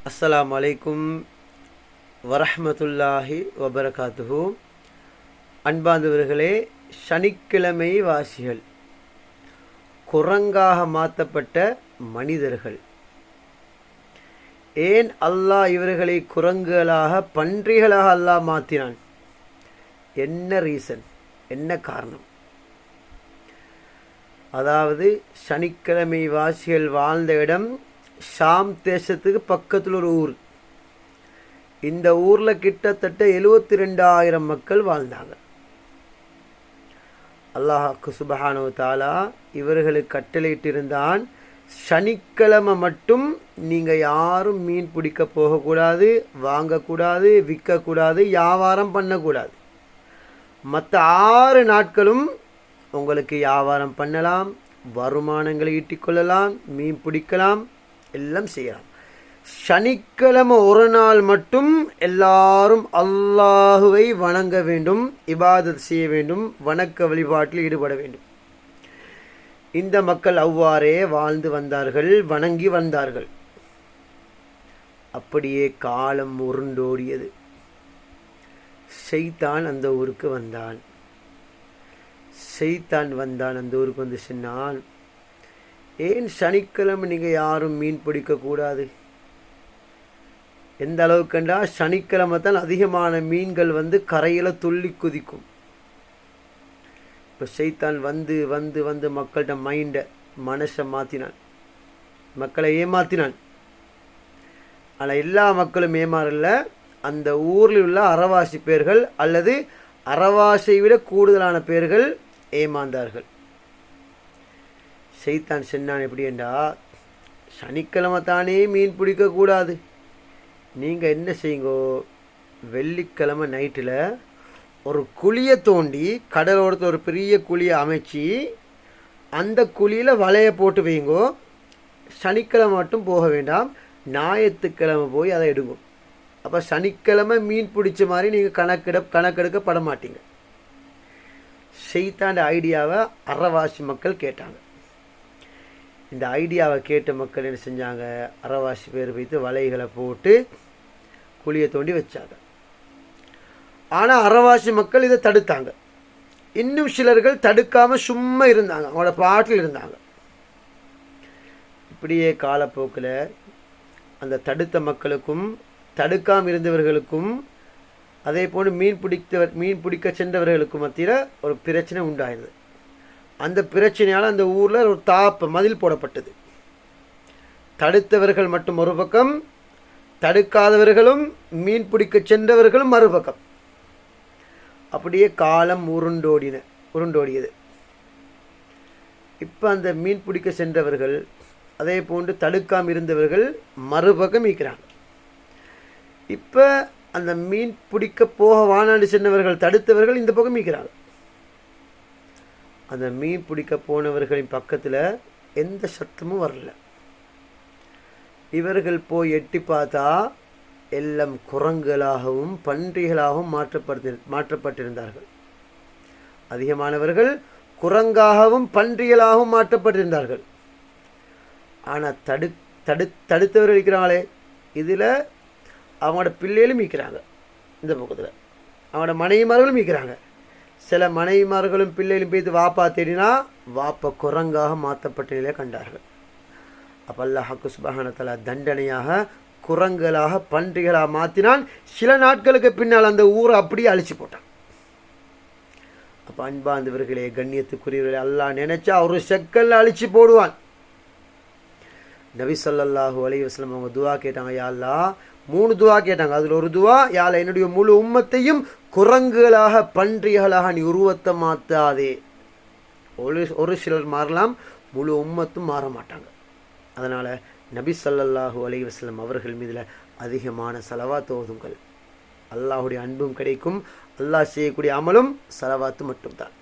அஸ்ஸலாமு அலைக்கும் வரஹ்மத்துல்லாஹி வபரகாத்துஹு. அன்பார்ந்தவர்களே, சனிக்கிழமை வாசிகள், குரங்காக மாற்றப்பட்ட மனிதர்கள். ஏன் அல்லாஹ் இவர்களை குரங்குகளாக, பன்றிகளாக அல்லாஹ் மாற்றினான்? என்ன ரீசன், என்ன காரணம்? அதாவது சனிக்கிழமை வாசிகள் வாழ்ந்த இடம் ஷாம் தேசத்துக்கு பக்கத்தில் ஒரு ஊர். இந்த ஊரில் கிட்டத்தட்ட 72,000 மக்கள் வாழ்ந்தாங்க. அல்லாஹ் சுப்ஹானஹு வ தஆலா இவர்களுக்கு கட்டளையிட்டிருந்தான், சனிக்கிழமை மட்டும் நீங்கள் யாரும் மீன் பிடிக்க போகக்கூடாது, வாங்கக்கூடாது, விற்கக்கூடாது, வியாபாரம் பண்ணக்கூடாது. மற்ற 6 நாட்களும் உங்களுக்கு வியாபாரம் பண்ணலாம், வருமானங்களை ஈட்டிக்கொள்ளலாம், மீன் பிடிக்கலாம், எல்லாம் செய்யலாம். சனிக்கிழமை ஒரு நாள் மட்டும் எல்லாரும் அல்லாஹுவை வணங்க வேண்டும், இபாதத் செய்ய வேண்டும், வணக்க வழிபாட்டில் ஈடுபட வேண்டும். இந்த மக்கள் அவ்வாறே வாழ்ந்து வந்தார்கள், வணங்கி வந்தார்கள். அப்படியே காலம் உருண்டோடியது. ஷைத்தான் அந்த ஊருக்கு வந்தான். அந்த ஊருக்கு வந்து சொன்னான், ஏன் சனிக்கிழமை நீங்கள் யாரும் மீன் பிடிக்கக்கூடாது? எந்த அளவுக்குண்டா, சனிக்கிழமை தான் அதிகமான மீன்கள் வந்து கரையில் துள்ளி குதிக்கும். இப்போ ஷைத்தான் வந்து வந்து வந்து மக்கள்கிட்ட மனசை மாற்றினான், மக்களை ஏமாற்றினான். ஆனால் எல்லா மக்களும் ஏமாறல. அந்த ஊரில் உள்ள அறவாசி பேர்கள் அல்லது அறவாசியை விட கூடுதலான பேர்கள் ஏமாந்தார்கள். ஷைத்தான் சொன்னான், எப்படி என்றா, சனிக்கிழமை தானே மீன் பிடிக்கக்கூடாது, நீங்கள் என்ன செய்யுங்கோ, வெள்ளிக்கிழமை நைட்டில் ஒரு குழியை தோண்டி கடலோரத்தில் ஒரு பெரிய குழியை அமைச்சு அந்த குழியில் வலையை போட்டு வைங்கோ. சனிக்கிழமை மட்டும் போக வேண்டாம், ஞாயிற்றுக்கிழமை போய் அதை எடுங்கோ. அப்போ சனிக்கிழமை மீன் பிடிச்ச மாதிரி நீங்கள் கணக்கெடுக்க பட மாட்டீங்க. ஷைத்தாண்ட ஐடியாவை அறவாசி மக்கள் கேட்டாங்க. இந்த ஐடியாவை கேட்ட மக்கள் என்ன செஞ்சாங்க, அறவாசி பேர் வைத்து வலைகளை போட்டு குழியை தோண்டி வச்சாங்க. ஆனால் அறவாசி மக்கள் இதை தடுத்தாங்க. இன்னும் சிலர்கள் தடுக்காமல் சும்மா இருந்தாங்க, அவங்களோட பாட்டில் இருந்தாங்க. இப்படியே காலப்போக்கில் அந்த தடுத்த மக்களுக்கும் தடுக்காமல் இருந்தவர்களுக்கும் அதே போன்று மீன் பிடிக்க சென்றவர்களுக்கும் மத்தியில் ஒரு பிரச்சனை உண்டாயிருது. அந்த பிரச்சனையால் அந்த ஊரில் ஒரு மதில் போடப்பட்டது. தடுத்தவர்கள் மட்டும் ஒரு பக்கம், தடுக்காதவர்களும் மீன் பிடிக்க சென்றவர்களும் மறுபக்கம். அப்படியே காலம் உருண்டோடியது. இப்போ அந்த மீன் பிடிக்க சென்றவர்கள் அதே போன்று தடுக்காமல் இருந்தவர்கள் மறுபக்கம் இருக்கிறாங்க. இப்போ அந்த மீன் பிடிக்க போக வானாண்டு சென்றவர்கள், தடுத்தவர்கள் இந்த பக்கம் இருக்கிறாங்க. அந்த மீன் பிடிக்க போனவர்களின் பக்கத்தில் எந்த சத்தமும் வரல. இவர்கள் போய் எட்டி பார்த்தா எல்லாம் குரங்குகளாகவும் பன்றிகளாகவும் மாற்றப்பட்டிருந்தார்கள். அதிகமானவர்கள் குரங்காகவும் பன்றிகளாகவும் மாற்றப்பட்டிருந்தார்கள். ஆனால் தடுத்தவர்கள் இருக்கிறாங்களே, இதில் அவங்களோட பிள்ளைகளும் இருக்கிறாங்க, இந்த பக்கத்தில் அவங்களோட மனைவிமார்களும் இருக்கிறாங்க. சில மனைவிமார்களும் பிள்ளைகளும் போய்த்து வாப்பா தேடினா வாப்பா குரங்காக மாற்றப்பட்ட நிலையை கண்டார்கள். அப்போ அல்லாஹ் சுப்ஹானஹு வ தஆலா தண்டனையாக குரங்குகளாக பன்றிகளாக மாற்றினான். சில நாட்களுக்கு பின்னால் அந்த ஊரை அப்படியே அழிச்சு போட்டான். அப்போ அன்பார்ந்தவர்களே, கண்ணியத்துக்குரியவர்களே, அல்லாஹ் நினைச்சா ஒரு செக்கல்ல அழிச்சு போடுவான். நபி ஸல்லல்லாஹு அலைஹி வஸல்லம் அவங்க துவா கேட்டாங்க, யா அல்லாஹ், 3 துவா கேட்டாங்க. அதில் ஒரு துவா, யா அல்லாஹ், என்னுடைய முழு உம்மத்தையும் குரங்குகளாக பன்றிகளாக நீ உருவத்தை மாற்றாதே. ஒரு சிலர் மாறலாம், முழு உம்மத்தும் மாற மாட்டாங்க. அதனால் நபி ஸல்லல்லாஹு அலைஹி வஸல்லம் அவர்கள் மீதில் அதிகமான ஸலவாத் ஓதுங்கள். அல்லாஹுடைய அன்பும் கிடைக்கும். அல்லாஹ் செய்யக்கூடிய அமலும் ஸலவாத்து மட்டும்தான்.